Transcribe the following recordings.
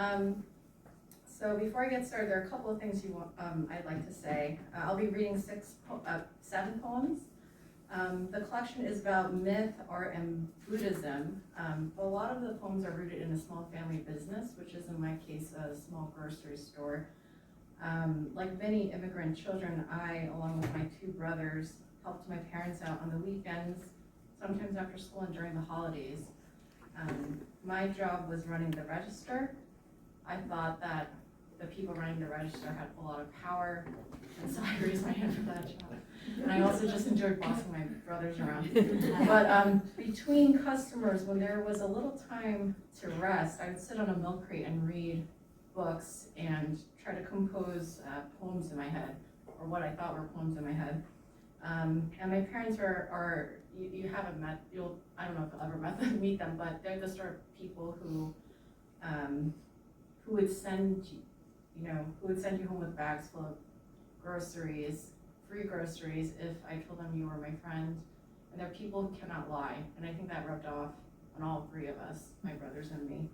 Um, so before I get started, there are a couple of things I'd like to say. I'll be reading 7 poems. The collection is about myth, art, and Buddhism. But a lot of the poems are rooted in a small family business, which is in my case a small grocery store. Like many immigrant children, I, along with my 2 brothers, helped my parents out on the weekends, sometimes after school and during the holidays. My job was running the register. I thought that the people running the register had a lot of power, and so I raised my hand for that job. And I also just enjoyed bossing my brothers around. But between customers, when there was a little time to rest, I would sit on a milk crate and read books and try to compose poems in my head, or what I thought were poems in my head. And my parents are you haven't met, I don't know if you'll ever meet them, but they're the sort of people who would send you home with bags full of groceries, free groceries, if I told them you were my friend. And they're people who cannot lie, and I think that rubbed off on all 3 of us, my brothers and me.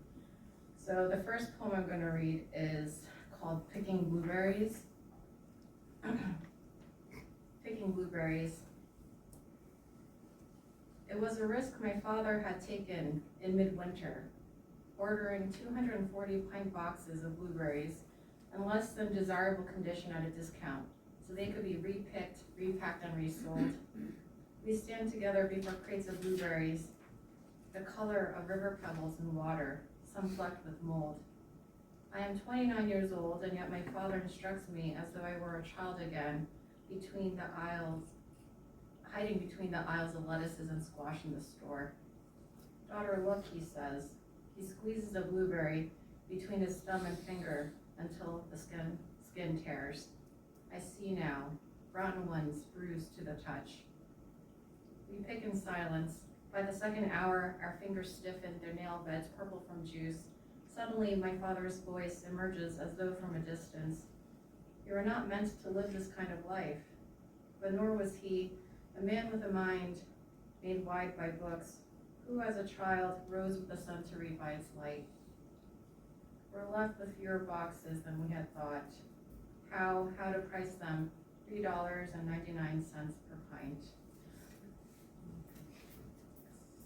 So the first poem I'm going to read is called Picking Blueberries. Picking blueberries. It was a risk my father had taken in midwinter, ordering 240 pint boxes of blueberries in less than desirable condition at a discount, so they could be repicked, repacked, and resold. We stand together before crates of blueberries, the color of river pebbles in water, some flecked with mold. I am 29 years old, and yet my father instructs me as though I were a child again, hiding between the aisles of lettuces and squash in the store. Daughter, look, he says. He squeezes a blueberry between his thumb and finger until the skin tears. I see now, rotten ones bruised to the touch. We pick in silence. By the second hour, our fingers stiffen, their nail beds purple from juice. Suddenly, my father's voice emerges as though from a distance. You are not meant to live this kind of life. But nor was he, a man with a mind made wide by books, who as a child rose with the sun to read by its light. We're left with fewer boxes than we had thought. How to price them? $3.99 per pint.